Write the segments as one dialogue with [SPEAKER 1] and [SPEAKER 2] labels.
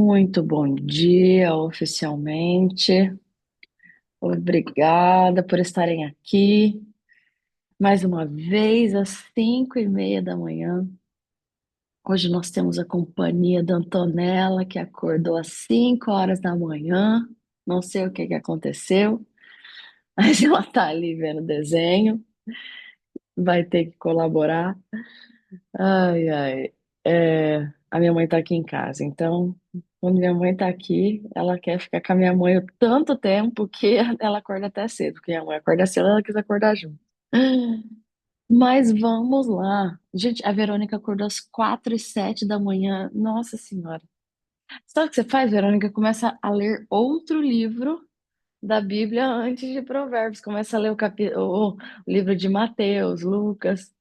[SPEAKER 1] Muito bom dia, oficialmente. Obrigada por estarem aqui mais uma vez às 5:30 da manhã. Hoje nós temos a companhia da Antonella, que acordou às 5 horas da manhã. Não sei o que que aconteceu, mas ela está ali vendo desenho, vai ter que colaborar. Ai, ai. A minha mãe tá aqui em casa, então, quando minha mãe tá aqui, ela quer ficar com a minha mãe o tanto tempo que ela acorda até cedo, porque a mãe acorda cedo, ela quis acordar junto. Mas vamos lá. Gente, a Verônica acordou às 4:07 da manhã. Nossa Senhora. Sabe o que você faz, Verônica? Começa a ler outro livro da Bíblia antes de Provérbios. Começa a ler o livro de Mateus, Lucas.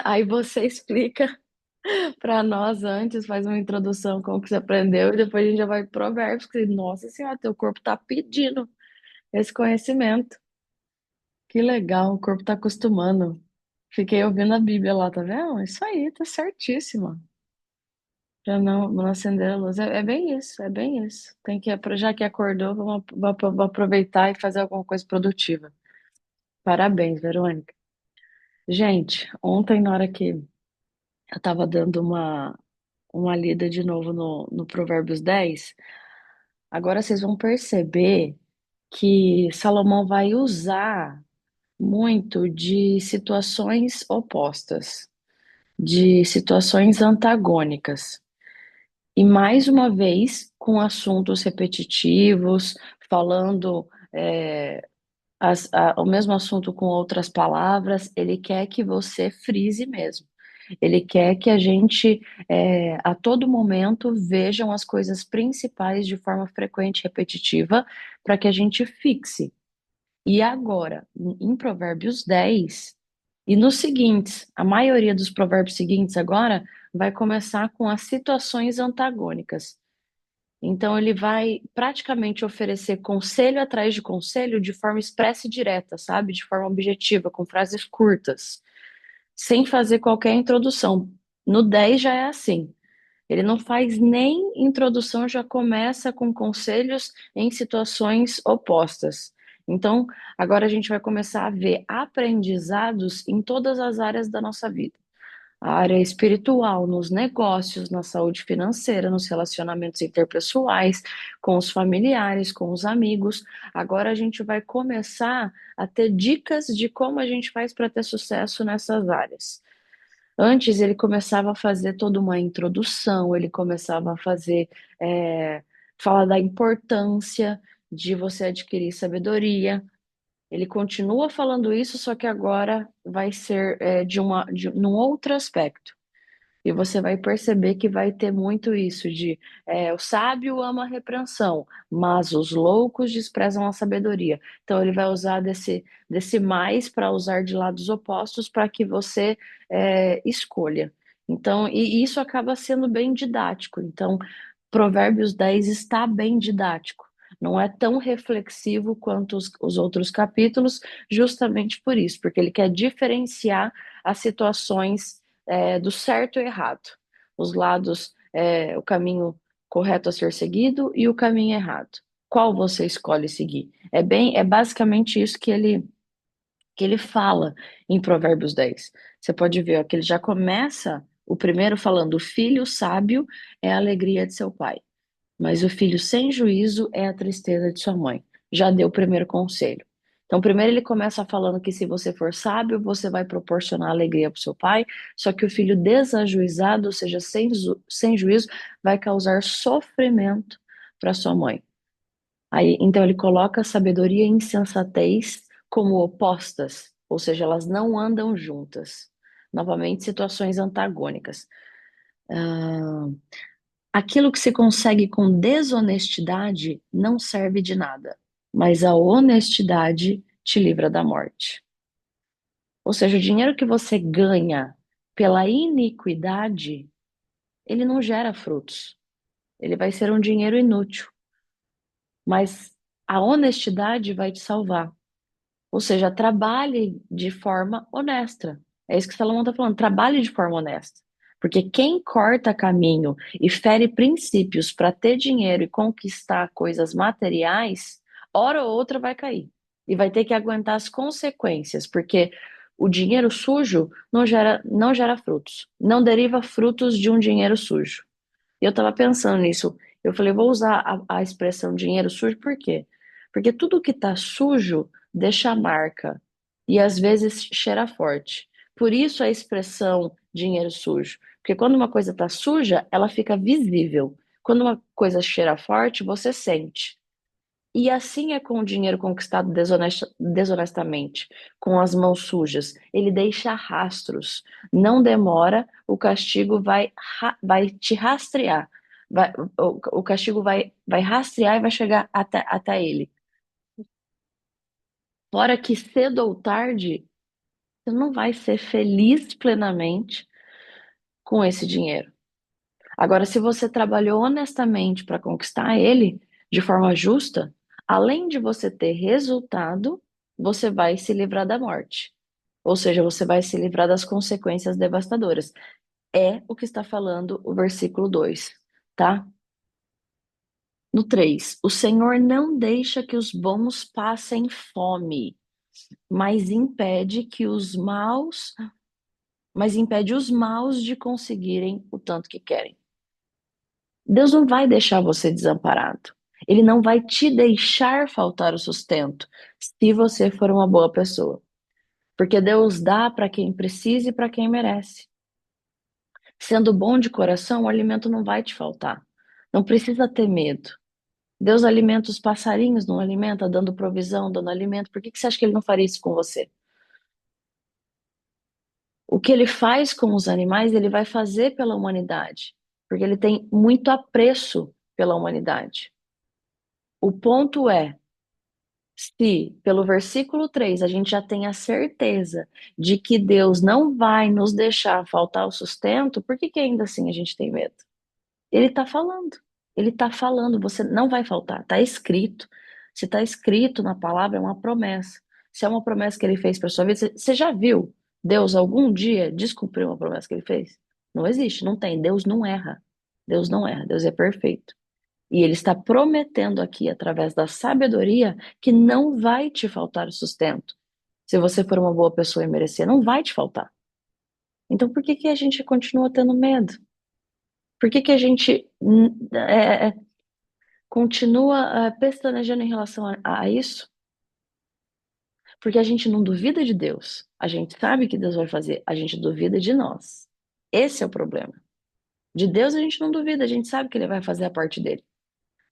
[SPEAKER 1] Aí você explica para nós antes, faz uma introdução com o que você aprendeu e depois a gente já vai pro Provérbios, que, nossa senhora, teu corpo tá pedindo esse conhecimento. Que legal, o corpo tá acostumando. Fiquei ouvindo a Bíblia lá, tá vendo? Isso aí, tá certíssima. Já não acender a luz. É bem isso, é bem isso. Tem que, já que acordou, vamos aproveitar e fazer alguma coisa produtiva. Parabéns, Verônica. Gente, ontem, na hora que eu tava dando uma lida de novo no Provérbios 10. Agora vocês vão perceber que Salomão vai usar muito de situações opostas, de situações antagônicas. E mais uma vez, com assuntos repetitivos, falando o mesmo assunto com outras palavras, ele quer que você frise mesmo. Ele quer que a gente, a todo momento, vejam as coisas principais de forma frequente e repetitiva, para que a gente fixe. E agora, em Provérbios 10, e nos seguintes, a maioria dos provérbios seguintes agora vai começar com as situações antagônicas. Então, ele vai praticamente oferecer conselho atrás de conselho de forma expressa e direta, sabe? De forma objetiva, com frases curtas, sem fazer qualquer introdução. No 10 já é assim. Ele não faz nem introdução, já começa com conselhos em situações opostas. Então, agora a gente vai começar a ver aprendizados em todas as áreas da nossa vida. A área espiritual, nos negócios, na saúde financeira, nos relacionamentos interpessoais, com os familiares, com os amigos. Agora a gente vai começar a ter dicas de como a gente faz para ter sucesso nessas áreas. Antes ele começava a fazer toda uma introdução, ele começava a fazer, é, falar da importância de você adquirir sabedoria. Ele continua falando isso, só que agora vai ser num outro aspecto. E você vai perceber que vai ter muito isso de o sábio ama a repreensão, mas os loucos desprezam a sabedoria. Então ele vai usar desse mais para usar de lados opostos para que você escolha. Então, e isso acaba sendo bem didático. Então, Provérbios 10 está bem didático. Não é tão reflexivo quanto os outros capítulos, justamente por isso, porque ele quer diferenciar as situações do certo e errado, os lados, o caminho correto a ser seguido e o caminho errado. Qual você escolhe seguir? É basicamente isso que ele fala em Provérbios 10. Você pode ver ó, que ele já começa o primeiro falando: o filho sábio é a alegria de seu pai, mas o filho sem juízo é a tristeza de sua mãe. Já deu o primeiro conselho. Então, primeiro ele começa falando que se você for sábio, você vai proporcionar alegria para o seu pai, só que o filho desajuizado, ou seja, sem juízo, vai causar sofrimento para sua mãe. Aí, então ele coloca sabedoria e insensatez como opostas, ou seja, elas não andam juntas. Novamente, situações antagônicas. Ah, aquilo que se consegue com desonestidade não serve de nada, mas a honestidade te livra da morte. Ou seja, o dinheiro que você ganha pela iniquidade, ele não gera frutos. Ele vai ser um dinheiro inútil, mas a honestidade vai te salvar. Ou seja, trabalhe de forma honesta. É isso que Salomão está falando, trabalhe de forma honesta. Porque quem corta caminho e fere princípios para ter dinheiro e conquistar coisas materiais, hora ou outra vai cair. E vai ter que aguentar as consequências, porque o dinheiro sujo não gera frutos. Não deriva frutos de um dinheiro sujo. E eu estava pensando nisso. Eu falei, vou usar a expressão dinheiro sujo, por quê? Porque tudo que está sujo deixa marca e às vezes cheira forte. Por isso a expressão dinheiro sujo. Porque quando uma coisa está suja, ela fica visível. Quando uma coisa cheira forte, você sente. E assim é com o dinheiro conquistado desonestamente, com as mãos sujas. Ele deixa rastros. Não demora, o castigo vai te rastrear. O castigo vai rastrear e vai chegar até ele. Fora que cedo ou tarde, você não vai ser feliz plenamente com esse dinheiro. Agora, se você trabalhou honestamente para conquistar ele de forma justa, além de você ter resultado, você vai se livrar da morte. Ou seja, você vai se livrar das consequências devastadoras. É o que está falando o versículo 2, tá? No 3, o Senhor não deixa que os bons passem fome, mas impede que os maus de conseguirem o tanto que querem. Deus não vai deixar você desamparado. Ele não vai te deixar faltar o sustento se você for uma boa pessoa. Porque Deus dá para quem precisa e para quem merece. Sendo bom de coração, o alimento não vai te faltar. Não precisa ter medo. Deus alimenta os passarinhos, não alimenta, dando provisão, dando alimento. Por que você acha que ele não faria isso com você? O que ele faz com os animais, ele vai fazer pela humanidade. Porque ele tem muito apreço pela humanidade. O ponto é, se pelo versículo 3 a gente já tem a certeza de que Deus não vai nos deixar faltar o sustento, por que que ainda assim a gente tem medo? Ele está falando. Ele está falando, você não vai faltar, está escrito. Se está escrito na palavra, é uma promessa. Se é uma promessa que ele fez para sua vida, você já viu Deus algum dia descumprir uma promessa que ele fez? Não existe, não tem. Deus não erra. Deus não erra, Deus é perfeito. E ele está prometendo aqui, através da sabedoria, que não vai te faltar o sustento. Se você for uma boa pessoa e merecer, não vai te faltar. Então, por que que a gente continua tendo medo? Por que que a gente continua pestanejando em relação a isso? Porque a gente não duvida de Deus. A gente sabe que Deus vai fazer, a gente duvida de nós. Esse é o problema. De Deus a gente não duvida, a gente sabe que ele vai fazer a parte dele.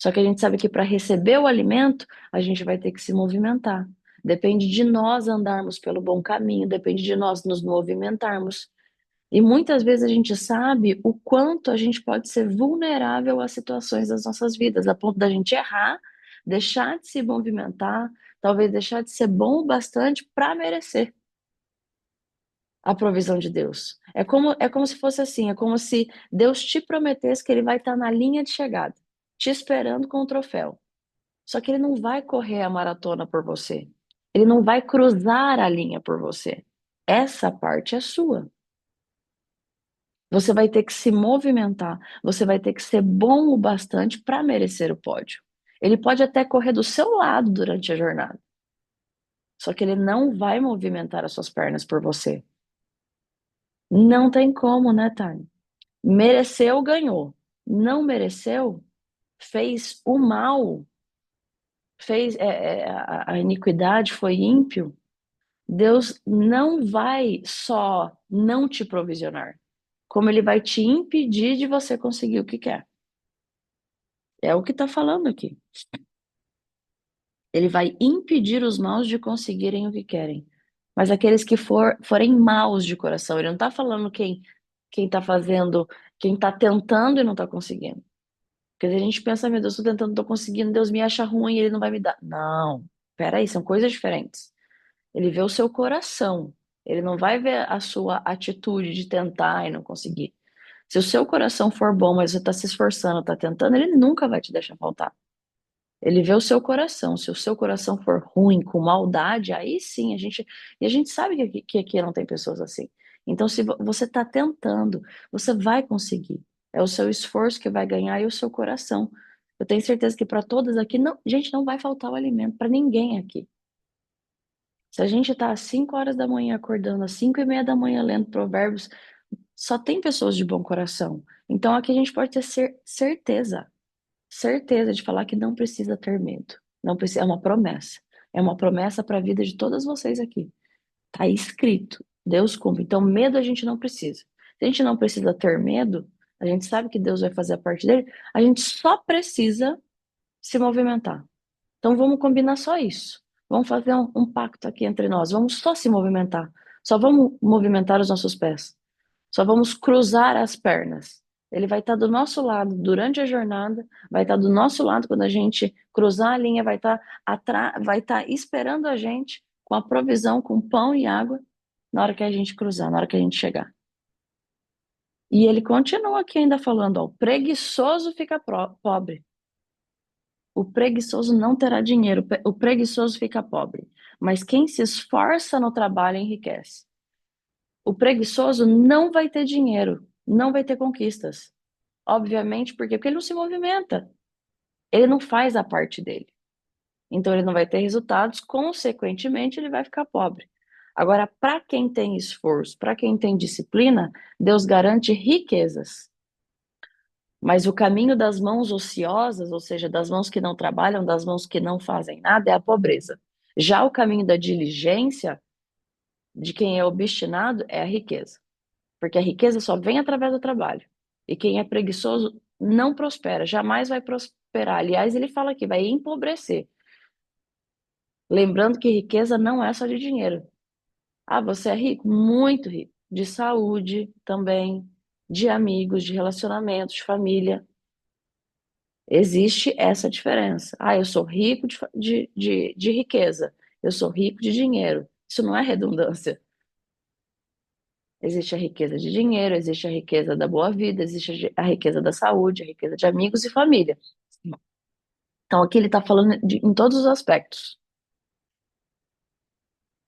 [SPEAKER 1] Só que a gente sabe que para receber o alimento, a gente vai ter que se movimentar. Depende de nós andarmos pelo bom caminho, depende de nós nos movimentarmos. E muitas vezes a gente sabe o quanto a gente pode ser vulnerável às situações das nossas vidas, a ponto da gente errar, deixar de se movimentar, talvez deixar de ser bom o bastante para merecer a provisão de Deus. É como se fosse assim, é como se Deus te prometesse que ele vai estar na linha de chegada, te esperando com o troféu. Só que ele não vai correr a maratona por você. Ele não vai cruzar a linha por você. Essa parte é sua. Você vai ter que se movimentar, você vai ter que ser bom o bastante para merecer o pódio. Ele pode até correr do seu lado durante a jornada, só que ele não vai movimentar as suas pernas por você. Não tem como, né, Tânia? Mereceu, ganhou. Não mereceu, fez o mal, fez a iniquidade, foi ímpio. Deus não vai só não te provisionar, como ele vai te impedir de você conseguir o que quer. É o que está falando aqui. Ele vai impedir os maus de conseguirem o que querem. Mas aqueles que forem maus de coração, ele não está falando quem está fazendo, quem está tentando e não está conseguindo. Porque a gente pensa, meu Deus, estou tentando, não estou conseguindo, Deus me acha ruim, ele não vai me dar. Não, peraí, são coisas diferentes. Ele vê o seu coração. Ele não vai ver a sua atitude de tentar e não conseguir. Se o seu coração for bom, mas você está se esforçando, está tentando, ele nunca vai te deixar faltar. Ele vê o seu coração. Se o seu coração for ruim, com maldade, aí sim a gente. E a gente sabe que aqui não tem pessoas assim. Então, se você está tentando, você vai conseguir. É o seu esforço que vai ganhar e o seu coração. Eu tenho certeza que para todas aqui, não, gente, não vai faltar o alimento para ninguém aqui. Se a gente está às 5 horas da manhã acordando, às 5:30 da manhã lendo provérbios, só tem pessoas de bom coração. Então aqui a gente pode ter certeza de falar que não precisa ter medo. Não precisa, é uma promessa. É uma promessa para a vida de todas vocês aqui. Tá escrito. Deus cumpre. Então medo a gente não precisa. Se a gente não precisa ter medo, a gente sabe que Deus vai fazer a parte dele, a gente só precisa se movimentar. Então vamos combinar só isso. Vamos fazer um pacto aqui entre nós. Vamos só se movimentar. Só vamos movimentar os nossos pés. Só vamos cruzar as pernas. Ele vai estar do nosso lado durante a jornada, vai estar do nosso lado quando a gente cruzar a linha, vai estar esperando a gente com a provisão, com pão e água, na hora que a gente cruzar, na hora que a gente chegar. E ele continua aqui ainda falando, ó, o preguiçoso fica pobre. O preguiçoso não terá dinheiro, o preguiçoso fica pobre. Mas quem se esforça no trabalho enriquece. O preguiçoso não vai ter dinheiro, não vai ter conquistas. Obviamente, porque ele não se movimenta. Ele não faz a parte dele. Então ele não vai ter resultados, consequentemente ele vai ficar pobre. Agora, para quem tem esforço, para quem tem disciplina, Deus garante riquezas. Mas o caminho das mãos ociosas, ou seja, das mãos que não trabalham, das mãos que não fazem nada, é a pobreza. Já o caminho da diligência, de quem é obstinado, é a riqueza. Porque a riqueza só vem através do trabalho. E quem é preguiçoso não prospera, jamais vai prosperar. Aliás, ele fala que vai empobrecer. Lembrando que riqueza não é só de dinheiro. Ah, você é rico? Muito rico. De saúde também, de amigos, de relacionamentos, de família. Existe essa diferença. Ah, eu sou rico de riqueza. Eu sou rico de dinheiro. Isso não é redundância. Existe a riqueza de dinheiro, existe a riqueza da boa vida, existe a riqueza da saúde, a riqueza de amigos e família. Então, aqui ele está falando em todos os aspectos.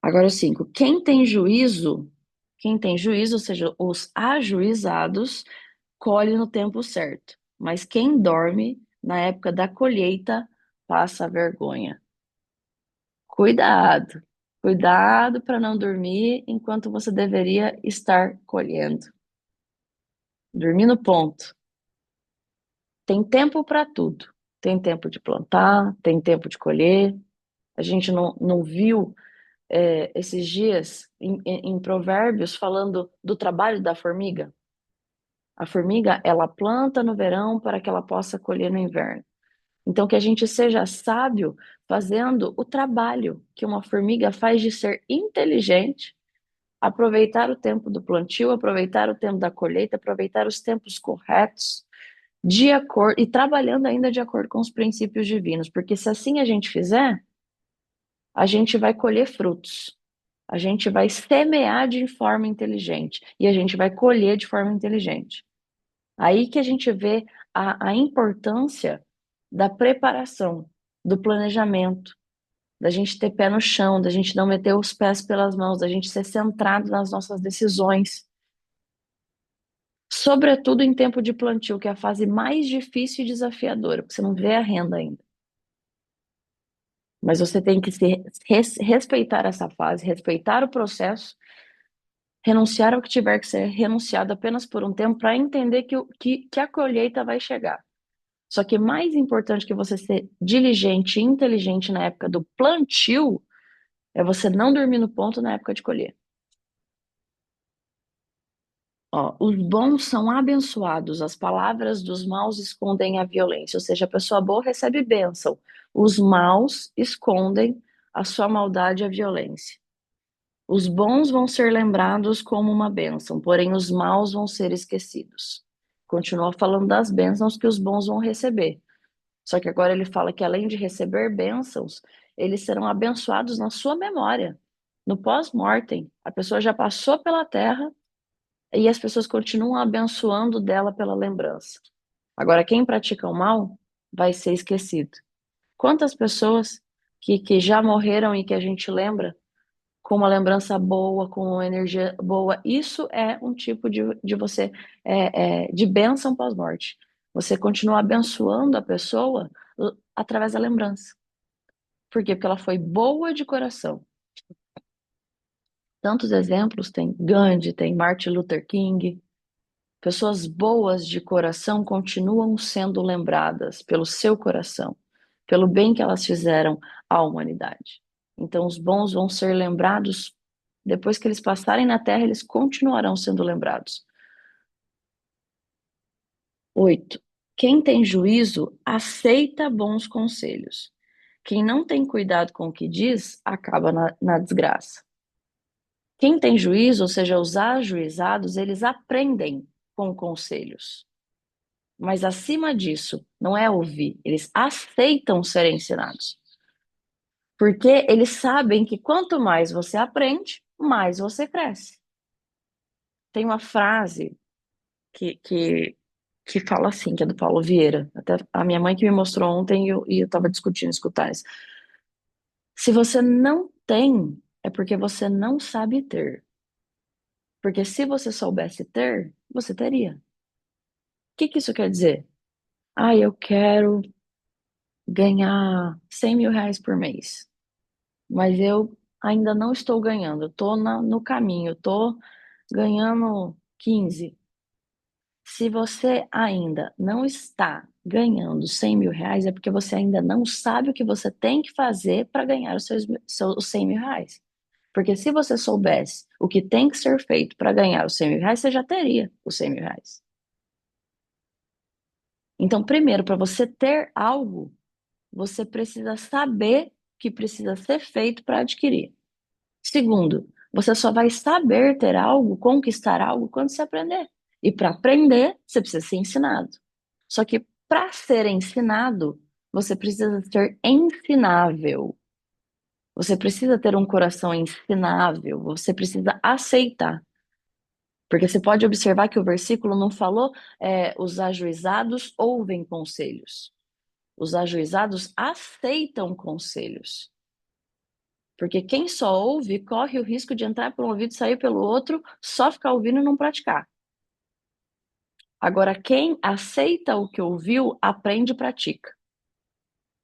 [SPEAKER 1] Agora, o 5. Quem tem juízo, ou seja, os ajuizados, colhe no tempo certo. Mas quem dorme na época da colheita passa vergonha. Cuidado, cuidado para não dormir enquanto você deveria estar colhendo. Dormir no ponto. Tem tempo para tudo. Tem tempo de plantar, tem tempo de colher. A gente não viu esses dias em Provérbios falando do trabalho da formiga. A formiga, ela planta no verão para que ela possa colher no inverno. Então, que a gente seja sábio fazendo o trabalho que uma formiga faz de ser inteligente, aproveitar o tempo do plantio, aproveitar o tempo da colheita, aproveitar os tempos corretos, de acordo e trabalhando ainda de acordo com os princípios divinos, porque se assim a gente fizer, a gente vai colher frutos. A gente vai semear de forma inteligente e a gente vai colher de forma inteligente. Aí que a gente vê a importância da preparação, do planejamento, da gente ter pé no chão, da gente não meter os pés pelas mãos, da gente ser centrado nas nossas decisões. Sobretudo em tempo de plantio, que é a fase mais difícil e desafiadora, porque você não vê a renda ainda. Mas você tem que respeitar essa fase, respeitar o processo, renunciar ao que tiver que ser renunciado apenas por um tempo para entender que a colheita vai chegar. Só que mais importante que você ser diligente e inteligente na época do plantio é você não dormir no ponto na época de colher. Ó, os bons são abençoados, as palavras dos maus escondem a violência, ou seja, a pessoa boa recebe bênção, os maus escondem a sua maldade e a violência. Os bons vão ser lembrados como uma bênção, porém os maus vão ser esquecidos. Continua falando das bênçãos que os bons vão receber. Só que agora ele fala que além de receber bênçãos, eles serão abençoados na sua memória, no pós-mortem. A pessoa já passou pela terra e as pessoas continuam abençoando dela pela lembrança. Agora, quem pratica o mal vai ser esquecido. Quantas pessoas que já morreram e que a gente lembra com uma lembrança boa, com uma energia boa. Isso é um tipo de você, de bênção pós-morte. Você continua abençoando a pessoa através da lembrança. Por quê? Porque ela foi boa de coração. Tantos exemplos, tem Gandhi, tem Martin Luther King. Pessoas boas de coração continuam sendo lembradas pelo seu coração, pelo bem que elas fizeram à humanidade. Então, os bons vão ser lembrados, depois que eles passarem na Terra, eles continuarão sendo lembrados. 8. Quem tem juízo aceita bons conselhos. Quem não tem cuidado com o que diz, acaba na desgraça. Quem tem juízo, ou seja, os ajuizados, eles aprendem com conselhos. Mas acima disso, não é ouvir, eles aceitam ser ensinados. Porque eles sabem que quanto mais você aprende, mais você cresce. Tem uma frase que fala assim, que é do Paulo Vieira. Até a minha mãe que me mostrou ontem e eu estava discutindo, escutar isso. Se você não tem, é porque você não sabe ter. Porque se você soubesse ter, você teria. O que isso quer dizer? Ah, eu quero ganhar R$ 100.000 por mês. Mas eu ainda não estou ganhando, eu estou no caminho, estou ganhando 15. Se você ainda não está ganhando R$ 100.000, é porque você ainda não sabe o que você tem que fazer para ganhar os R$ 100.000. Porque se você soubesse o que tem que ser feito para ganhar os R$ 100.000, você já teria os R$ 100.000. Então, primeiro, para você ter algo, você precisa saber que precisa ser feito para adquirir. Segundo, você só vai saber ter algo, conquistar algo, quando você aprender. E para aprender, você precisa ser ensinado. Só que para ser ensinado, você precisa ser ensinável. Você precisa ter um coração ensinável. Você precisa aceitar. Porque você pode observar que o versículo não falou, os ajuizados ouvem conselhos. Os ajuizados aceitam conselhos. Porque quem só ouve corre o risco de entrar por um ouvido e sair pelo outro, só ficar ouvindo e não praticar. Agora, quem aceita o que ouviu, aprende e pratica.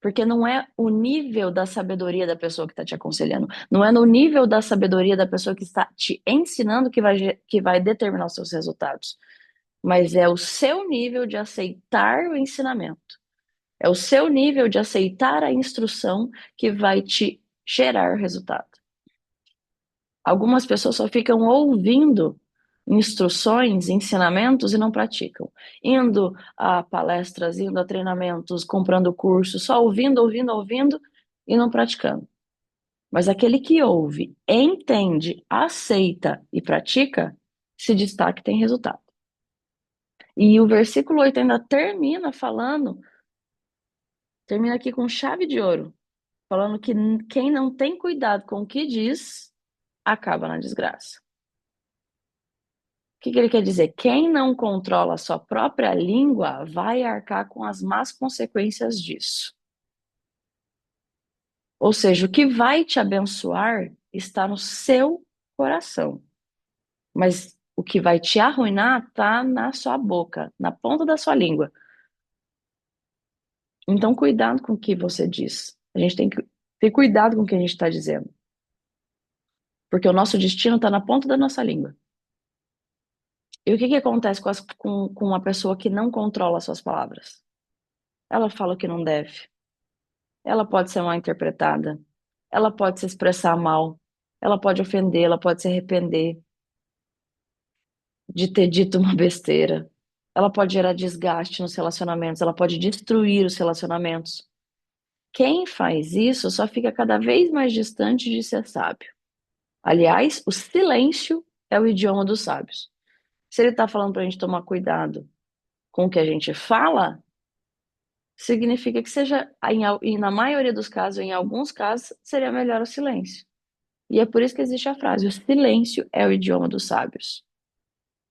[SPEAKER 1] Porque não é o nível da sabedoria da pessoa que está te aconselhando, não é no nível da sabedoria da pessoa que está te ensinando que vai determinar os seus resultados, mas é o seu nível de aceitar o ensinamento, é o seu nível de aceitar a instrução que vai te gerar resultado. Algumas pessoas só ficam ouvindo instruções, ensinamentos e não praticam. Indo a palestras, indo a treinamentos, comprando cursos, só ouvindo, ouvindo, ouvindo e não praticando. Mas aquele que ouve, entende, aceita e pratica, se destaca e tem resultado. E o versículo 8 ainda termina aqui com chave de ouro, falando que quem não tem cuidado com o que diz, acaba na desgraça. O que ele quer dizer? Quem não controla a sua própria língua vai arcar com as más consequências disso. Ou seja, o que vai te abençoar está no seu coração. Mas o que vai te arruinar está na sua boca, na ponta da sua língua. Então, cuidado com o que você diz. A gente tem que ter cuidado com o que a gente está dizendo. Porque o nosso destino está na ponta da nossa língua. E o que acontece com uma pessoa que não controla as suas palavras? Ela fala o que não deve. Ela pode ser mal interpretada, ela pode se expressar mal, ela pode ofender, ela pode se arrepender de ter dito uma besteira, ela pode gerar desgaste nos relacionamentos, ela pode destruir os relacionamentos. Quem faz isso só fica cada vez mais distante de ser sábio. Aliás, o silêncio é o idioma dos sábios. Se ele está falando para a gente tomar cuidado com o que a gente fala, significa que seja, e na maioria dos casos, em alguns casos, seria melhor o silêncio. E é por isso que existe a frase: o silêncio é o idioma dos sábios.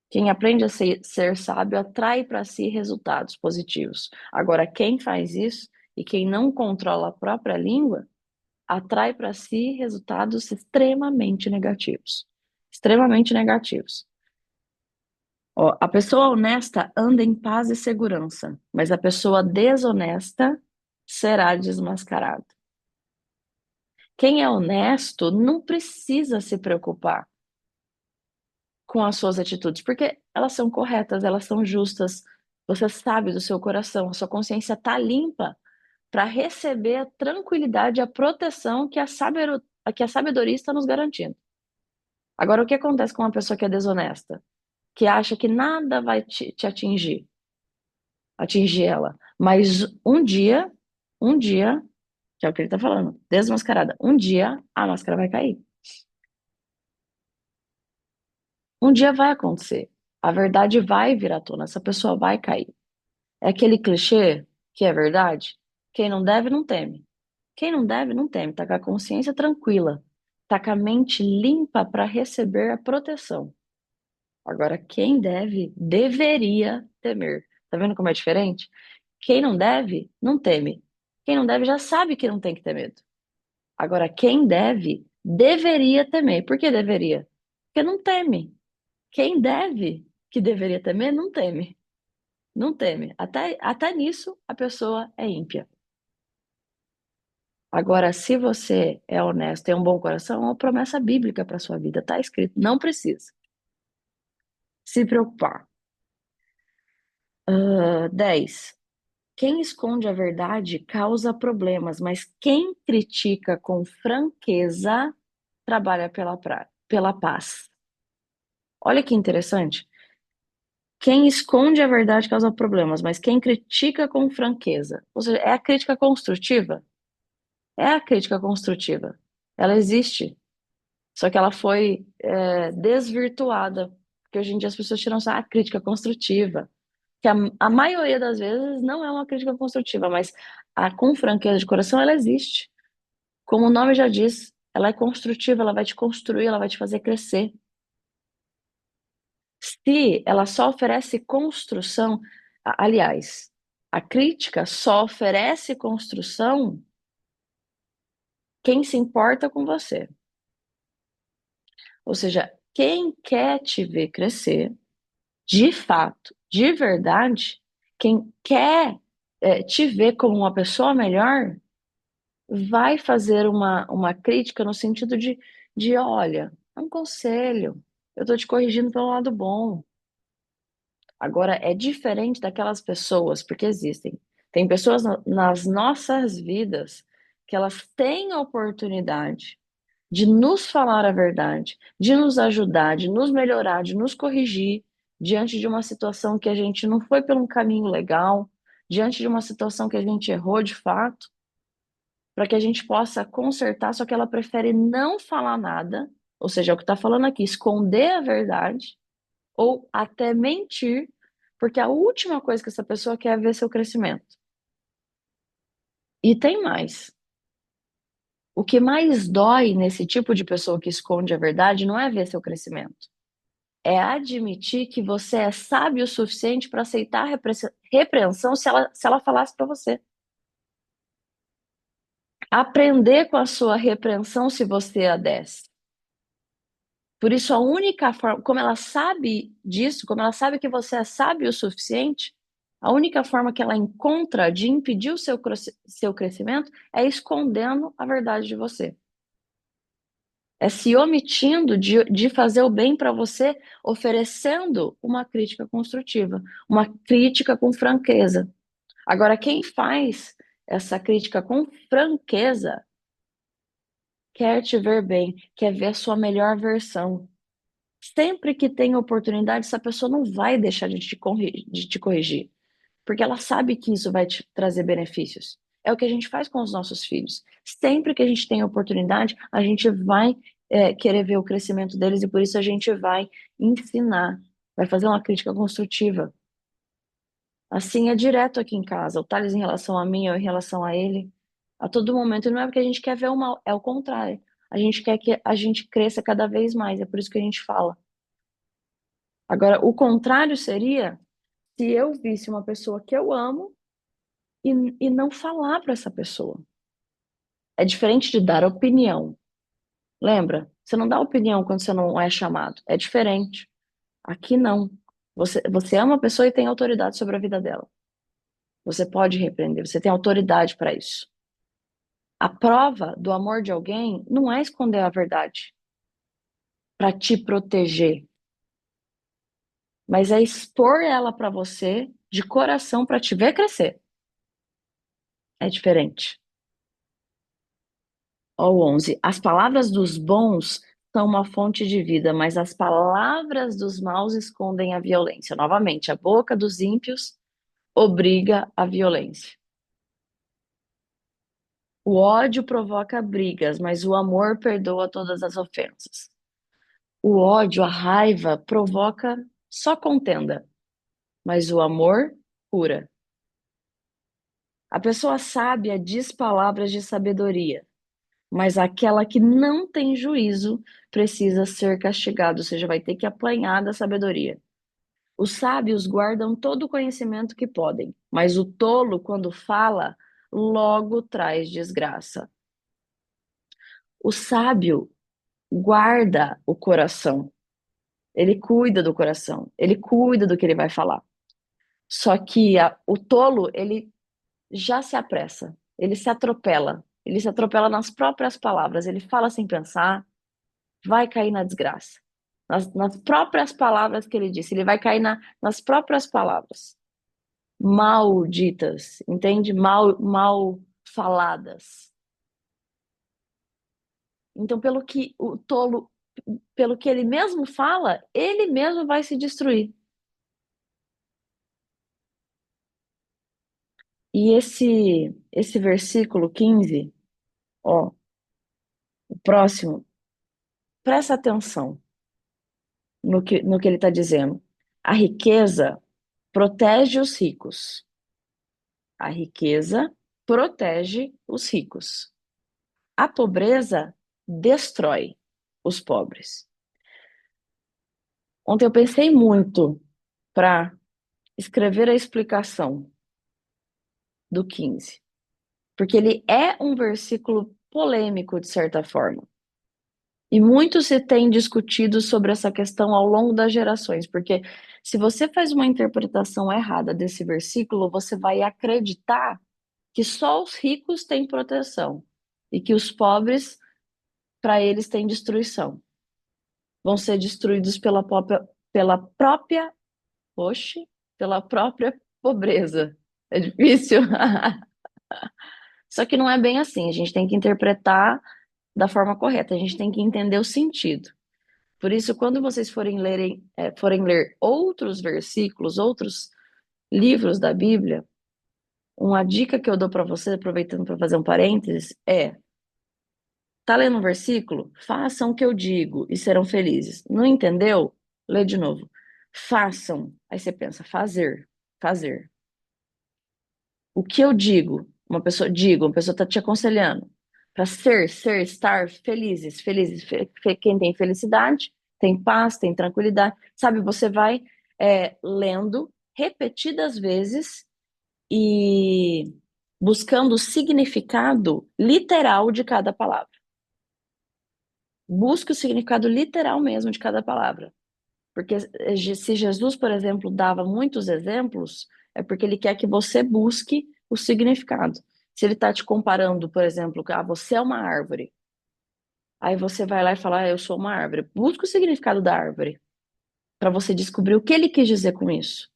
[SPEAKER 1] Quem aprende a ser sábio atrai para si resultados positivos. Agora, quem faz isso e quem não controla a própria língua, atrai para si resultados extremamente negativos. Extremamente negativos. Ó, a pessoa honesta anda em paz e segurança, mas a pessoa desonesta será desmascarada. Quem é honesto não precisa se preocupar com as suas atitudes, porque elas são corretas, elas são justas. Você sabe do seu coração, a sua consciência está limpa para receber a tranquilidade e a proteção que a sabedoria está nos garantindo. Agora, o que acontece com uma pessoa que é desonesta? Que acha que nada vai te atingir ela. Mas um dia, que é o que ele está falando, desmascarada, um dia a máscara vai cair. Um dia vai acontecer. A verdade vai vir à tona, essa pessoa vai cair. É aquele clichê que é verdade. Quem não deve, não teme. Quem não deve, não teme. Tá com a consciência tranquila. Tá com a mente limpa para receber a proteção. Agora, quem deve, deveria temer. Tá vendo como é diferente? Quem não deve, não teme. Quem não deve já sabe que não tem que ter medo. Agora, quem deve, deveria temer. Por que deveria? Porque não teme. Quem deve, que deveria temer, não teme. Não teme. Até nisso, a pessoa é ímpia. Agora, se você é honesto, tem um bom coração, é uma promessa bíblica para sua vida. Está escrito. Não precisa se preocupar. 10. Quem esconde a verdade causa problemas, mas quem critica com franqueza trabalha pela paz. Olha que interessante. Quem esconde a verdade causa problemas, mas quem critica com franqueza, ou seja, é a crítica construtiva? É a crítica construtiva. Ela existe, só que ela foi desvirtuada, porque hoje em dia as pessoas tiram só a crítica construtiva, que a maioria das vezes não é uma crítica construtiva, mas a com franqueza de coração ela existe. Como o nome já diz, ela é construtiva, ela vai te construir, ela vai te fazer crescer. Se ela só oferece construção, aliás, a crítica só oferece construção quem se importa com você. Ou seja, quem quer te ver crescer, de fato, de verdade, quem quer te ver como uma pessoa melhor, vai fazer uma crítica no sentido de olha, é um conselho, eu estou te corrigindo pelo lado bom. Agora, é diferente daquelas pessoas, porque existem. Tem pessoas nas nossas vidas que elas têm a oportunidade de nos falar a verdade, de nos ajudar, de nos melhorar, de nos corrigir diante de uma situação que a gente não foi pelo um caminho legal, diante de uma situação que a gente errou de fato, para que a gente possa consertar, só que ela prefere não falar nada, ou seja, é o que está falando aqui, esconder a verdade ou até mentir, porque a última coisa que essa pessoa quer é ver seu crescimento. E tem mais. O que mais dói nesse tipo de pessoa que esconde a verdade não é ver seu crescimento. É admitir que você é sábio o suficiente para aceitar a repreensão se ela falasse para você. Aprender com a sua repreensão se você a desse. Por isso, a única forma, como ela sabe disso, como ela sabe que você é sábio o suficiente, a única forma que ela encontra de impedir o seu crescimento é escondendo a verdade de você. É se omitindo de fazer o bem para você, oferecendo uma crítica construtiva, uma crítica com franqueza. Agora, quem faz essa crítica com franqueza quer te ver bem, quer ver a sua melhor versão. Sempre que tem oportunidade, essa pessoa não vai deixar de te corrigir, porque ela sabe que isso vai te trazer benefícios. É o que a gente faz com os nossos filhos. Sempre que a gente tem oportunidade, a gente vai querer ver o crescimento deles e por isso a gente vai ensinar, vai fazer uma crítica construtiva. Assim é direto aqui em casa. O Thales em relação a mim, eu em relação a ele. A todo momento. E não é porque a gente quer ver o mal, é o contrário. A gente quer que a gente cresça cada vez mais. É por isso que a gente fala. Agora, o contrário seria se eu visse uma pessoa que eu amo e não falar para essa pessoa. É diferente de dar opinião. Lembra? Você não dá opinião quando você não é chamado. É diferente. Aqui não. Você ama a pessoa e tem autoridade sobre a vida dela. Você pode repreender, você tem autoridade para isso. A prova do amor de alguém não é esconder a verdade para te proteger, mas é expor ela para você de coração para te ver crescer. É diferente. Ó, o 11. As palavras dos bons são uma fonte de vida, mas as palavras dos maus escondem a violência. Novamente, a boca dos ímpios obriga a violência. O ódio provoca brigas, mas o amor perdoa todas as ofensas. O ódio, a raiva, provoca só contenda, mas o amor cura. A pessoa sábia diz palavras de sabedoria, mas aquela que não tem juízo precisa ser castigada, ou seja, vai ter que apanhar da sabedoria. Os sábios guardam todo o conhecimento que podem, mas o tolo, quando fala, logo traz desgraça. O sábio guarda o coração, ele cuida do coração, ele cuida do que ele vai falar. Só que o tolo, ele já se apressa, ele se atropela nas próprias palavras, ele fala sem pensar, vai cair na desgraça. Nas próprias palavras que ele disse, ele vai cair nas próprias palavras. Malditas, entende? Mal faladas. Então, pelo que o tolo, pelo que ele mesmo fala, ele mesmo vai se destruir. E esse versículo 15, ó, o próximo, presta atenção no que ele está dizendo. A riqueza protege os ricos. A riqueza protege os ricos. A pobreza destrói os pobres. Ontem eu pensei muito para escrever a explicação do 15, porque ele é um versículo polêmico, de certa forma. E muito se tem discutido sobre essa questão ao longo das gerações, porque se você faz uma interpretação errada desse versículo, você vai acreditar que só os ricos têm proteção e que os pobres, para eles, têm destruição. Vão ser destruídos pela própria, oxe, pela própria pobreza. É difícil. Só que não é bem assim. A gente tem que interpretar da forma correta. A gente tem que entender o sentido. Por isso, quando vocês forem ler outros versículos, outros livros da Bíblia, uma dica que eu dou para você, aproveitando para fazer um parênteses, tá lendo um versículo? Façam o que eu digo e serão felizes. Não entendeu? Lê de novo. Façam. Aí você pensa, fazer, fazer. O que eu digo, uma pessoa está te aconselhando para estar felizes, felizes. Quem tem felicidade, tem paz, tem tranquilidade. Sabe, você vai lendo repetidas vezes e buscando o significado literal de cada palavra. Busque o significado literal mesmo de cada palavra. Porque se Jesus, por exemplo, dava muitos exemplos, é porque ele quer que você busque o significado. Se ele está te comparando, por exemplo, você é uma árvore, aí você vai lá e fala, eu sou uma árvore. Busca o significado da árvore, para você descobrir o que ele quis dizer com isso.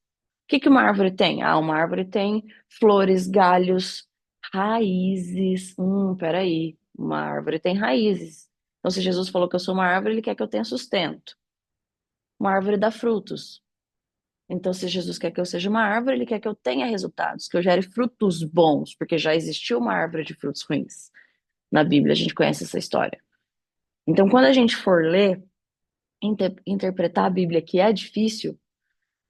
[SPEAKER 1] O que uma árvore tem? Uma árvore tem flores, galhos, raízes. Peraí, uma árvore tem raízes. Então, se Jesus falou que eu sou uma árvore, ele quer que eu tenha sustento. Uma árvore dá frutos. Então, se Jesus quer que eu seja uma árvore, ele quer que eu tenha resultados, que eu gere frutos bons, porque já existiu uma árvore de frutos ruins. Na Bíblia, a gente conhece essa história. Então, quando a gente for ler, interpretar a Bíblia, que é difícil,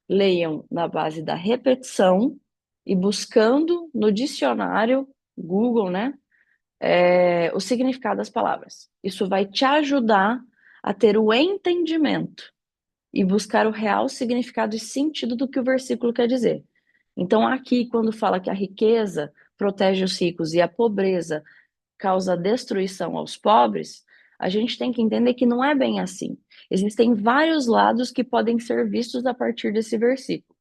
[SPEAKER 1] leiam na base da repetição e buscando no dicionário, Google, né, o significado das palavras. Isso vai te ajudar a ter o entendimento e buscar o real significado e sentido do que o versículo quer dizer. Então, aqui, quando fala que a riqueza protege os ricos e a pobreza causa destruição aos pobres, a gente tem que entender que não é bem assim. Existem vários lados que podem ser vistos a partir desse versículo.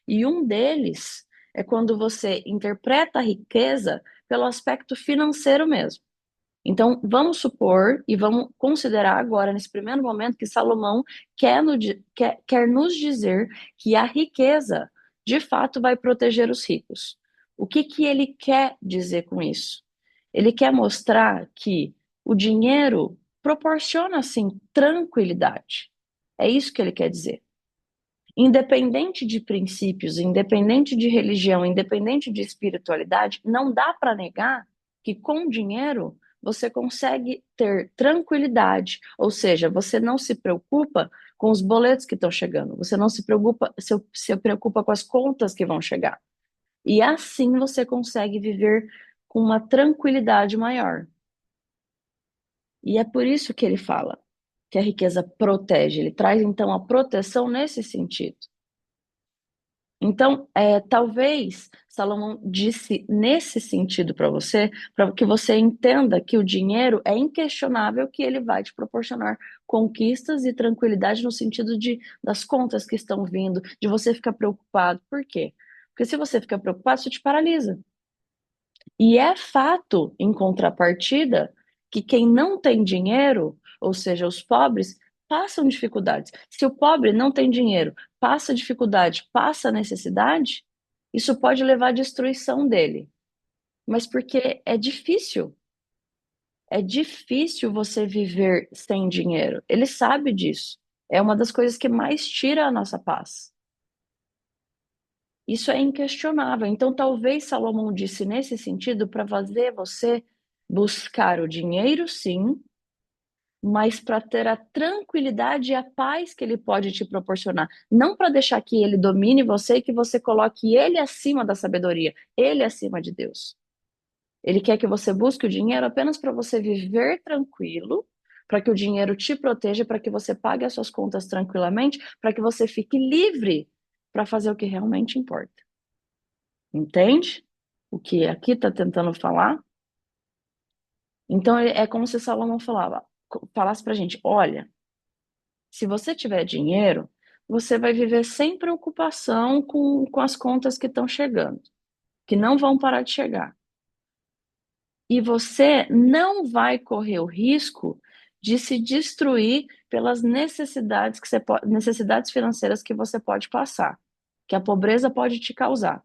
[SPEAKER 1] E um deles é quando você interpreta a riqueza pelo aspecto financeiro mesmo. Então, vamos supor e vamos considerar agora, nesse primeiro momento, que Salomão quer nos dizer que a riqueza, de fato, vai proteger os ricos. O que ele quer dizer com isso? Ele quer mostrar que o dinheiro proporciona, sim, tranquilidade. É isso que ele quer dizer. Independente de princípios, independente de religião, independente de espiritualidade, não dá para negar que com dinheiro você consegue ter tranquilidade, ou seja, você não se preocupa com os boletos que estão chegando, você não se preocupa com as contas que vão chegar. E assim você consegue viver com uma tranquilidade maior. E é por isso que ele fala que a riqueza protege, ele traz então a proteção nesse sentido. Então, talvez Salomão disse nesse sentido para que você entenda que o dinheiro é inquestionável que ele vai te proporcionar conquistas e tranquilidade no sentido das contas que estão vindo, de você ficar preocupado. Por quê? Porque se você fica preocupado, isso te paralisa. E é fato, em contrapartida, que quem não tem dinheiro, ou seja, os pobres, passam dificuldades. Se o pobre não tem dinheiro, passa dificuldade, passa necessidade, isso pode levar à destruição dele. Mas porque é difícil. É difícil você viver sem dinheiro. Ele sabe disso. É uma das coisas que mais tira a nossa paz. Isso é inquestionável. Então, talvez Salomão disse nesse sentido para fazer você buscar o dinheiro, sim, mas para ter a tranquilidade e a paz que ele pode te proporcionar. Não para deixar que ele domine você e que você coloque ele acima da sabedoria, ele acima de Deus. Ele quer que você busque o dinheiro apenas para você viver tranquilo, para que o dinheiro te proteja, para que você pague as suas contas tranquilamente, para que você fique livre para fazer o que realmente importa. Entende? O que aqui está tentando falar? Então é como se Salomão falasse para a gente: olha, se você tiver dinheiro, você vai viver sem preocupação com as contas que estão chegando, que não vão parar de chegar. E você não vai correr o risco de se destruir pelas necessidades financeiras que você pode passar, que a pobreza pode te causar.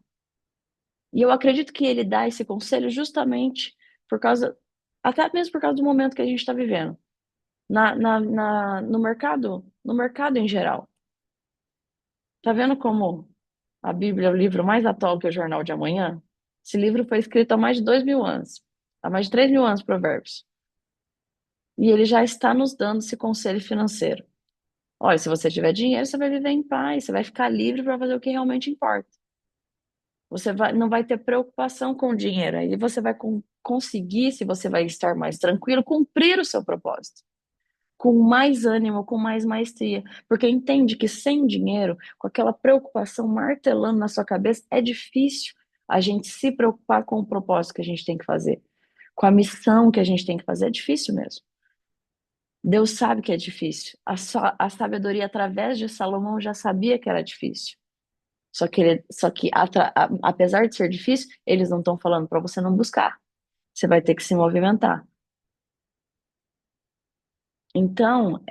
[SPEAKER 1] E eu acredito que ele dá esse conselho justamente até mesmo por causa do momento que a gente está vivendo, no mercado em geral. Tá vendo como a Bíblia é o livro mais atual que o Jornal de Amanhã? Esse livro foi escrito há mais de 2.000 anos, há mais de 3.000 anos, Provérbios. E ele já está nos dando esse conselho financeiro. Olha, se você tiver dinheiro, você vai viver em paz, você vai ficar livre para fazer o que realmente importa. Não vai ter preocupação com o dinheiro. Aí você vai conseguir, se você vai estar mais tranquilo, cumprir o seu propósito. Com mais ânimo, com mais maestria. Porque entende que sem dinheiro, com aquela preocupação martelando na sua cabeça, é difícil a gente se preocupar com o propósito que a gente tem que fazer. Com a missão que a gente tem que fazer, é difícil mesmo. Deus sabe que é difícil. A sabedoria através de Salomão já sabia que era difícil. Apesar de ser difícil, eles não estão falando para você não buscar. Você vai ter que se movimentar. Então,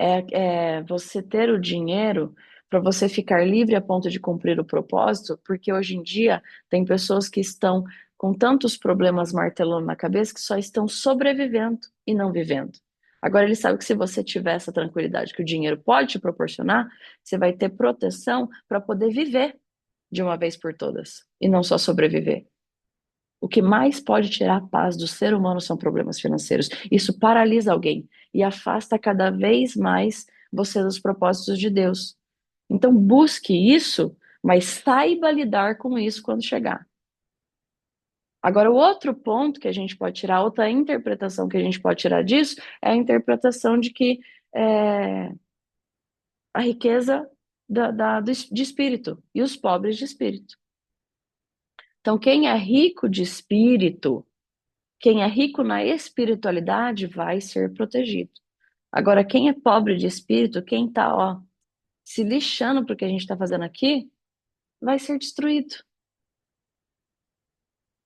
[SPEAKER 1] você ter o dinheiro para você ficar livre a ponto de cumprir o propósito, porque hoje em dia tem pessoas que estão com tantos problemas martelando na cabeça que só estão sobrevivendo e não vivendo. Agora, ele sabe que se você tiver essa tranquilidade que o dinheiro pode te proporcionar, você vai ter proteção para poder viver de uma vez por todas e não só sobreviver. O que mais pode tirar a paz do ser humano são problemas financeiros. Isso paralisa alguém e afasta cada vez mais você dos propósitos de Deus. Então, busque isso, mas saiba lidar com isso quando chegar. Agora, o outro ponto que a gente pode tirar, outra interpretação que a gente pode tirar disso, é a interpretação de que a riqueza de espírito e os pobres de espírito. Então, quem é rico de espírito, Quem é rico na espiritualidade vai ser protegido. Agora, quem é pobre de espírito, quem está, ó, se lixando para o que a gente está fazendo aqui, vai ser destruído.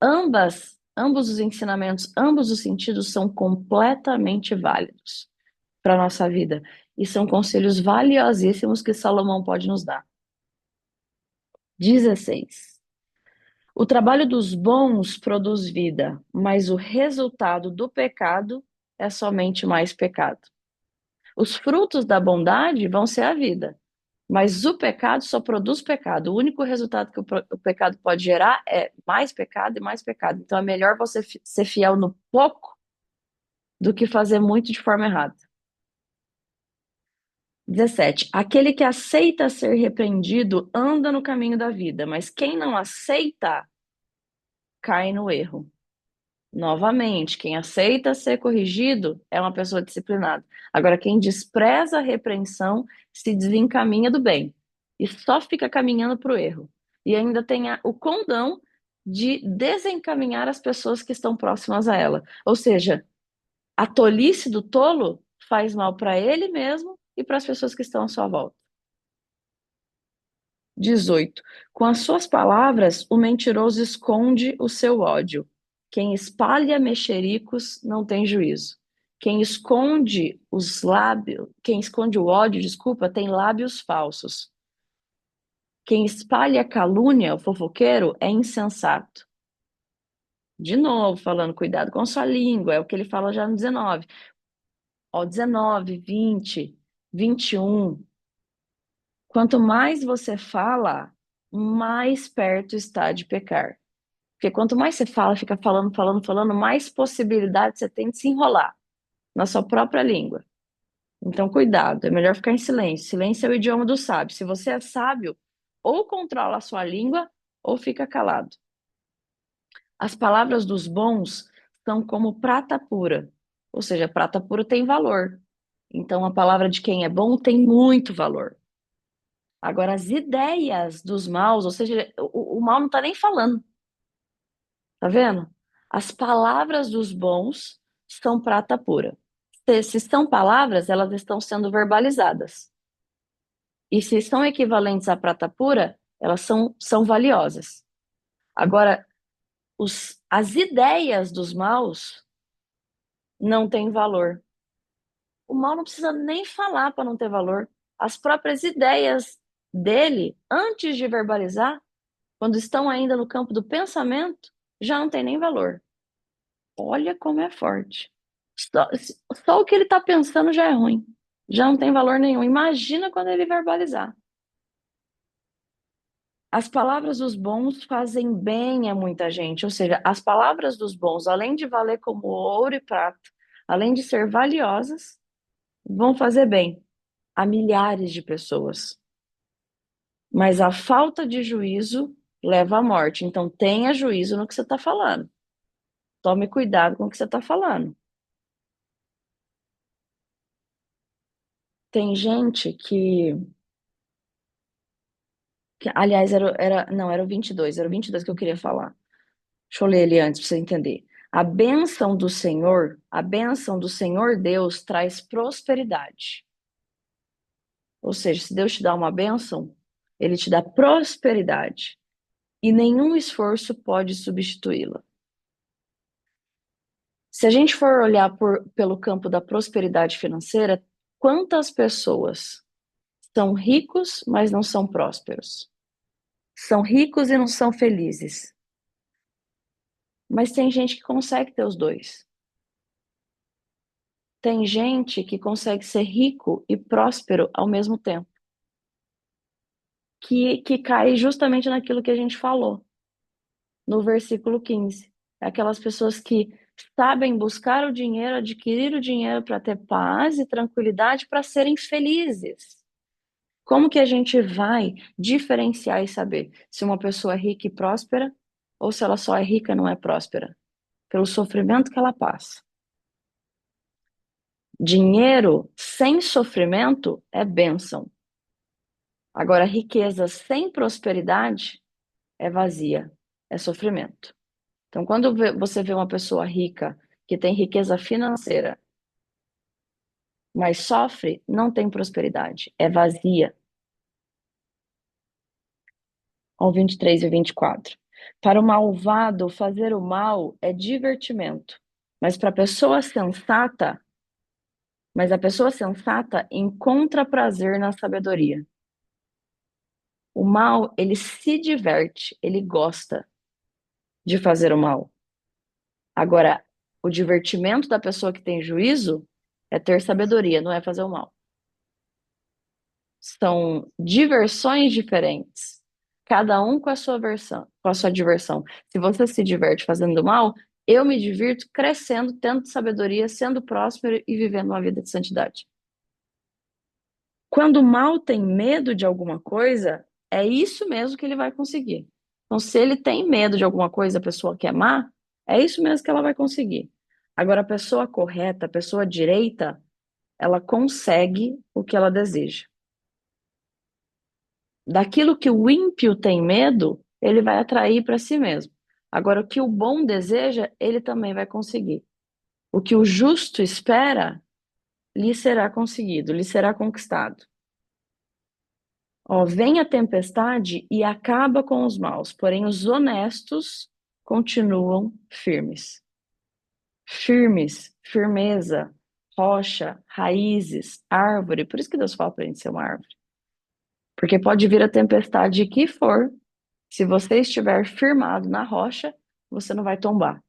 [SPEAKER 1] Ambos os ensinamentos, ambos os sentidos são completamente válidos para a nossa vida. E são conselhos valiosíssimos que Salomão pode nos dar. 16. O trabalho dos bons produz vida, mas o resultado do pecado é somente mais pecado. Os frutos da bondade vão ser a vida, mas o pecado só produz pecado. O único resultado que o pecado pode gerar é mais pecado e mais pecado. Então é melhor você ser fiel no pouco do que fazer muito de forma errada. 17. Aquele que aceita ser repreendido anda no caminho da vida, mas quem não aceita cai no erro. Novamente, quem aceita ser corrigido é uma pessoa disciplinada. Agora, quem despreza a repreensão se desencaminha do bem e só fica caminhando para o erro. E ainda tem o condão de desencaminhar as pessoas que estão próximas a ela. Ou seja, a tolice do tolo faz mal para ele mesmo e para as pessoas que estão à sua volta. 18. Com as suas palavras, o mentiroso esconde o seu ódio. Quem espalha mexericos não tem juízo. Quem esconde o ódio, desculpa, tem lábios falsos. Quem espalha calúnia, o fofoqueiro, é insensato. De novo, falando, cuidado com sua língua, é o que ele fala já no 19. Ó, 19, 20, 21. Quanto mais você fala, mais perto está de pecar. Porque quanto mais você fala, fica falando, falando, falando, mais possibilidade você tem de se enrolar na sua própria língua. Então, cuidado, é melhor ficar em silêncio. Silêncio é o idioma do sábio. Se você é sábio, ou controla a sua língua, ou fica calado. As palavras dos bons são como prata pura. Ou seja, prata pura tem valor. Então, a palavra de quem é bom tem muito valor. Agora, as ideias dos maus, ou seja, o mal não está nem falando. Tá vendo? As palavras dos bons são prata pura. Se são palavras, elas estão sendo verbalizadas. E se são equivalentes à prata pura, elas são valiosas. Agora, as ideias dos maus não têm valor. O mal não precisa nem falar para não ter valor. As próprias ideias dele, antes de verbalizar, quando estão ainda no campo do pensamento, já não tem nem valor. Olha como é forte. Só, só o que ele está pensando já é ruim. Já não tem valor nenhum. Imagina quando ele verbalizar. As palavras dos bons fazem bem a muita gente. Ou seja, as palavras dos bons, além de valer como ouro e prata, além de ser valiosas, vão fazer bem a milhares de pessoas. Mas a falta de juízo leva à morte. Então tenha juízo no que você está falando. Tome cuidado com o que você está falando. Tem gente aliás, não, era o 22, era o 22 que eu queria falar. Deixa eu ler ele antes para você entender. A bênção do Senhor Deus traz prosperidade. Ou seja, se Deus te dá uma bênção, ele te dá prosperidade. E nenhum esforço pode substituí-la. Se a gente for olhar pelo campo da prosperidade financeira, quantas pessoas são ricos, mas não são prósperos? São ricos e não são felizes. Mas tem gente que consegue ter os dois. Tem gente que consegue ser rico e próspero ao mesmo tempo. Que cai justamente naquilo que a gente falou no versículo 15. É aquelas pessoas que sabem buscar o dinheiro, adquirir o dinheiro para ter paz e tranquilidade para serem felizes. Como que a gente vai diferenciar e saber se uma pessoa é rica e próspera ou se ela só é rica e não é próspera? Pelo sofrimento que ela passa. Dinheiro sem sofrimento é bênção. Agora, riqueza sem prosperidade é vazia, é sofrimento. Então, quando você vê uma pessoa rica, que tem riqueza financeira, mas sofre, não tem prosperidade, é vazia. Ao 23 e 24. Para o malvado, fazer o mal é divertimento, mas para a pessoa sensata, mas a pessoa sensata encontra prazer na sabedoria. O mal, ele se diverte, ele gosta de fazer o mal. Agora, o divertimento da pessoa que tem juízo é ter sabedoria, não é fazer o mal. São diversões diferentes, cada um com a sua versão, com a sua diversão. Se você se diverte fazendo mal, eu me divirto crescendo, tendo sabedoria, sendo próspero e vivendo uma vida de santidade. Quando o mal tem medo de alguma coisa, é isso mesmo que ele vai conseguir. Então, se ele tem medo de alguma coisa, a pessoa que é má, é isso mesmo que ela vai conseguir. Agora, a pessoa correta, a pessoa direita, ela consegue o que ela deseja. Daquilo que o ímpio tem medo, ele vai atrair para si mesmo. Agora, o que o bom deseja, ele também vai conseguir. O que o justo espera, lhe será conseguido, lhe será conquistado. Ó, vem a tempestade e acaba com os maus, porém os honestos continuam firmes. Firmes, firmeza, rocha, raízes, árvore. Por isso que Deus fala para a gente ser uma árvore. Porque pode vir a tempestade que for, se você estiver firmado na rocha, você não vai tombar.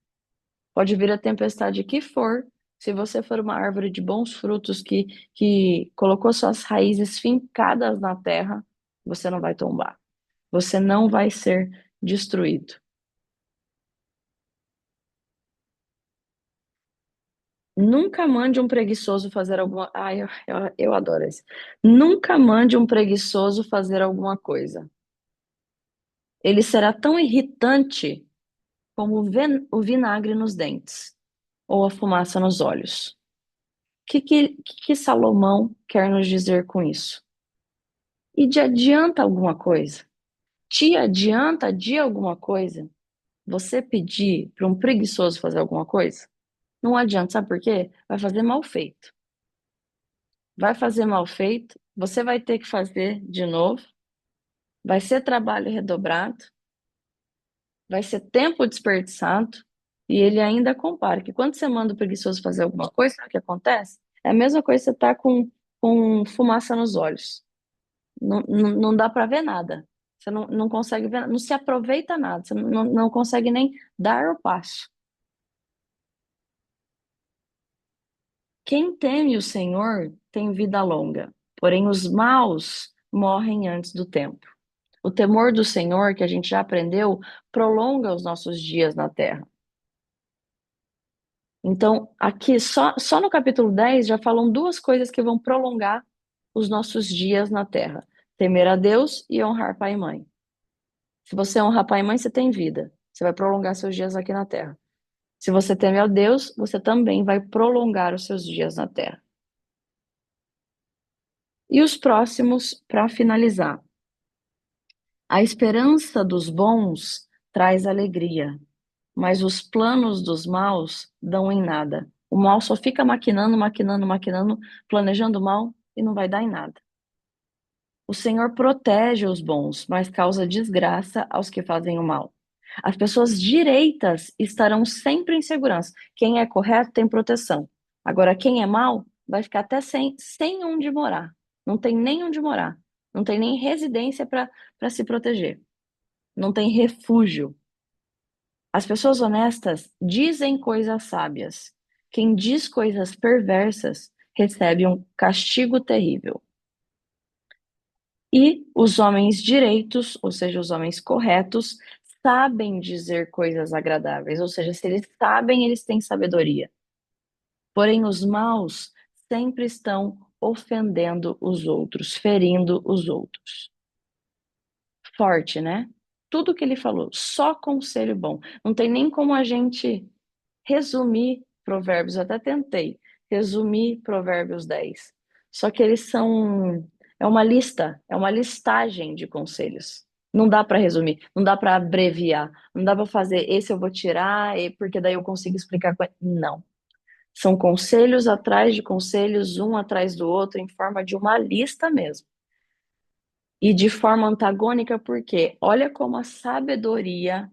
[SPEAKER 1] Pode vir a tempestade que for, se você for uma árvore de bons frutos que colocou suas raízes fincadas na terra, você não vai tombar. Você não vai ser destruído. Nunca mande um preguiçoso fazer alguma. Ai, eu adoro isso. Nunca mande um preguiçoso fazer alguma coisa. Ele será tão irritante como o vinagre nos dentes ou a fumaça nos olhos. O que Salomão quer nos dizer com isso? E de adianta alguma coisa? Te adianta de alguma coisa você pedir para um preguiçoso fazer alguma coisa? Não adianta, sabe por quê? Vai fazer mal feito. Vai fazer mal feito, você vai ter que fazer de novo, vai ser trabalho redobrado, vai ser tempo desperdiçado, e ele ainda compara que quando você manda o preguiçoso fazer alguma coisa, sabe o que acontece? É a mesma coisa que você tá com fumaça nos olhos. Não dá para ver nada. Você não consegue ver, não se aproveita nada, você não consegue nem dar o passo. Quem teme o Senhor tem vida longa, porém os maus morrem antes do tempo. O temor do Senhor, que a gente já aprendeu, prolonga os nossos dias na terra. Então, aqui, só no capítulo 10 já falam duas coisas que vão prolongar os nossos dias na terra: temer a Deus e honrar pai e mãe. Se você honra pai e mãe, você tem vida. Você vai prolongar seus dias aqui na terra. Se você teme a Deus, você também vai prolongar os seus dias na terra. E os próximos, para finalizar. A esperança dos bons traz alegria, mas os planos dos maus dão em nada. O mal só fica maquinando, maquinando, maquinando, planejando mal e não vai dar em nada. O Senhor protege os bons, mas causa desgraça aos que fazem o mal. As pessoas direitas estarão sempre em segurança. Quem é correto tem proteção. Agora, quem é mal vai ficar até sem onde morar. Não tem nem onde morar. Não tem nem residência para se proteger. Não tem refúgio. As pessoas honestas dizem coisas sábias. Quem diz coisas perversas recebe um castigo terrível. E os homens direitos, ou seja, os homens corretos, sabem dizer coisas agradáveis, ou seja, se eles sabem, eles têm sabedoria. Porém, os maus sempre estão ofendendo os outros, ferindo os outros. Forte, né? Tudo que ele falou, só conselho bom. Não tem nem como a gente resumir Provérbios, eu até tentei resumir Provérbios 10. Só que eles são, é uma lista, é uma listagem de conselhos. Não dá para resumir, não dá para abreviar, não dá para fazer esse eu vou tirar, porque daí eu consigo explicar. Não. São conselhos atrás de conselhos, um atrás do outro, em forma de uma lista mesmo. E de forma antagônica, porque olha como a sabedoria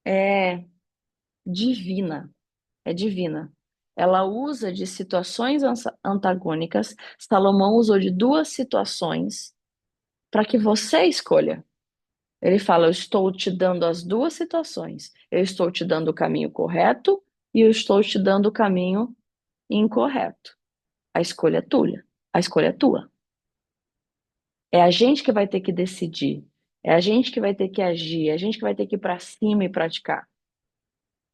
[SPEAKER 1] é divina, é divina. Ela usa de situações antagônicas. Salomão usou de duas situações para que você escolha. Ele fala: Eu estou te dando as duas situações. Eu estou te dando o caminho correto e eu estou te dando o caminho incorreto. A escolha é tua. A escolha é tua. É a gente que vai ter que decidir. É a gente que vai ter que agir. É a gente que vai ter que ir para cima e praticar.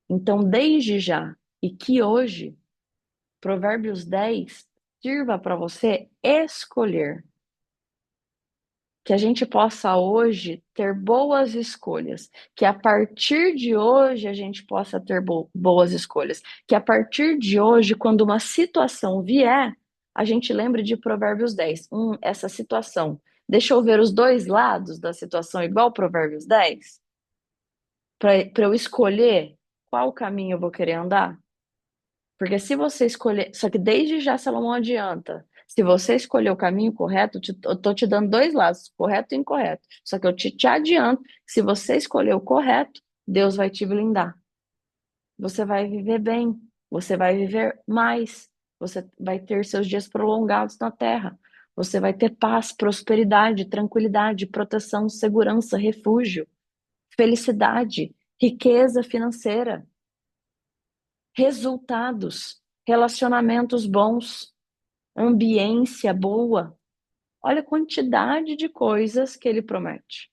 [SPEAKER 1] Então, desde já, e que hoje, Provérbios 10 sirva para você escolher. Que a gente possa hoje ter boas escolhas, que a partir de hoje a gente possa ter boas escolhas, que a partir de hoje, quando uma situação vier, a gente lembre de Provérbios 10. Essa situação, deixa eu ver os dois lados da situação, igual Provérbios 10, para eu escolher qual caminho eu vou querer andar. Porque se você escolher. Só que desde já Salomão adianta. Se você escolher o caminho correto, eu tô te dando dois lados, correto e incorreto. Só que eu te adianto que se você escolher o correto, Deus vai te blindar. Você vai viver bem, você vai viver mais, você vai ter seus dias prolongados na terra. Você vai ter paz, prosperidade, tranquilidade, proteção, segurança, refúgio, felicidade, riqueza financeira, resultados, relacionamentos bons, ambiência boa. Olha a quantidade de coisas que ele promete.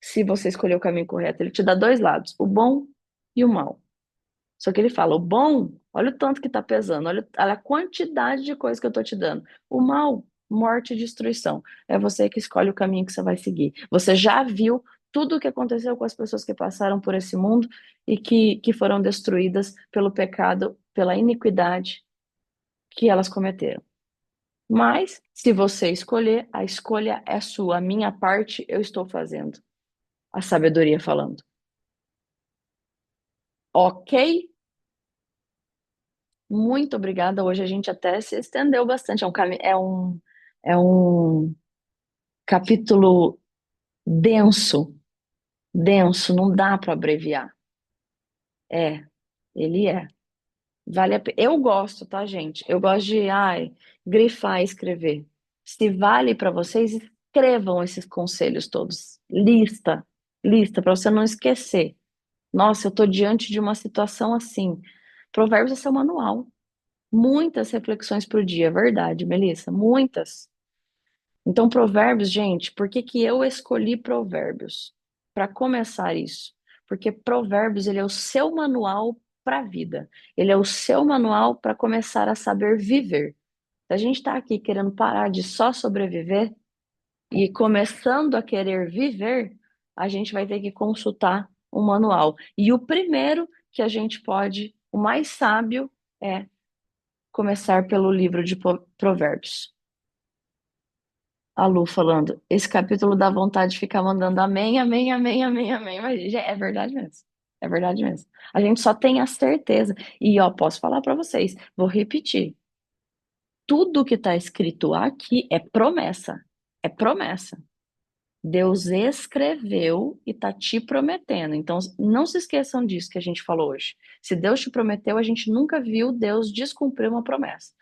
[SPEAKER 1] Se você escolher o caminho correto, ele te dá dois lados, o bom e o mal. Só que ele fala, o bom, olha o tanto que está pesando, olha a quantidade de coisas que eu estou te dando. O mal, morte e destruição. É você que escolhe o caminho que você vai seguir. Você já viu tudo o que aconteceu com as pessoas que passaram por esse mundo e que foram destruídas pelo pecado, pela iniquidade que elas cometeram. Mas, se você escolher, a escolha é sua. A minha parte eu estou fazendo. A sabedoria falando. Ok? Muito obrigada. Hoje a gente até se estendeu bastante. É um capítulo denso, denso, não dá para abreviar. É, ele é. Vale a pena. Eu gosto, tá, gente? Eu gosto de, grifar e escrever. Se vale para vocês, escrevam esses conselhos todos. Lista, para você não esquecer. Nossa, eu estou diante de uma situação assim. Provérbios é seu manual. Muitas reflexões por dia, é verdade, Melissa? Muitas. Então, Provérbios, gente, por que que eu escolhi Provérbios? Para começar isso. Porque Provérbios, ele é o seu manual para a vida. Ele é o seu manual para começar a saber viver. Se a gente está aqui querendo parar de só sobreviver e começando a querer viver, a gente vai ter que consultar um manual. E o primeiro que a gente pode, o mais sábio, é começar pelo livro de Provérbios. A Lu falando, esse capítulo dá vontade de ficar mandando amém, amém, amém, amém, amém. Mas é verdade mesmo. É verdade mesmo. A gente só tem a certeza. E ó, posso falar para vocês, vou repetir. Tudo que está escrito aqui é promessa. É promessa. Deus escreveu e está te prometendo. Então, não se esqueçam disso que a gente falou hoje. Se Deus te prometeu, a gente nunca viu Deus descumprir uma promessa.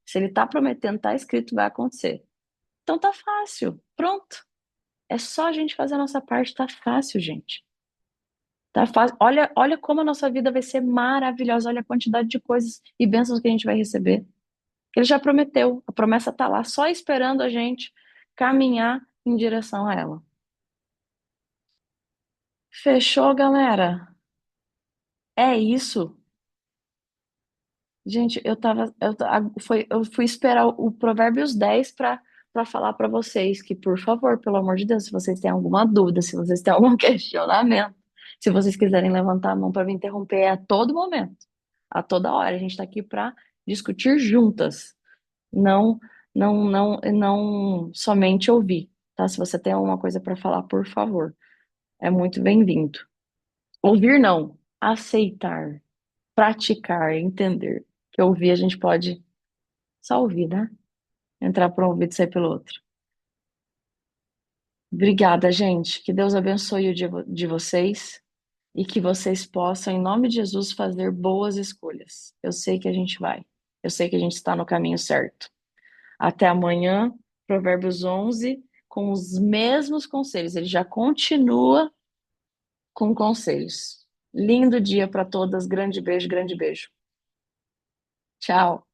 [SPEAKER 1] Se Ele está prometendo, está escrito, vai acontecer. Então tá fácil. Pronto. É só a gente fazer a nossa parte. Tá fácil, gente. Tá fácil. Olha como a nossa vida vai ser maravilhosa. Olha a quantidade de coisas e bênçãos que a gente vai receber. Ele já prometeu. A promessa tá lá, só esperando a gente caminhar em direção a ela. Fechou, galera? É isso. Gente, eu fui esperar o Provérbios 10 para falar para vocês que, por favor, pelo amor de Deus, se vocês têm alguma dúvida, se vocês têm algum questionamento, se vocês quiserem levantar a mão para me interromper é a todo momento, a toda hora. A gente está aqui para discutir juntas, não, não somente ouvir, tá? Se você tem alguma coisa para falar, por favor, é muito bem-vindo. Ouvir não, aceitar, praticar, entender. Que ouvir a gente pode só ouvir, né? Entrar por um ouvido e sair pelo outro. Obrigada, gente. Que Deus abençoe o dia de vocês e que vocês possam, em nome de Jesus, fazer boas escolhas. Eu sei que a gente vai. Eu sei que a gente está no caminho certo. Até amanhã, Provérbios 11, com os mesmos conselhos. Ele já continua com conselhos. Lindo dia para todas. Grande beijo, grande beijo. Tchau.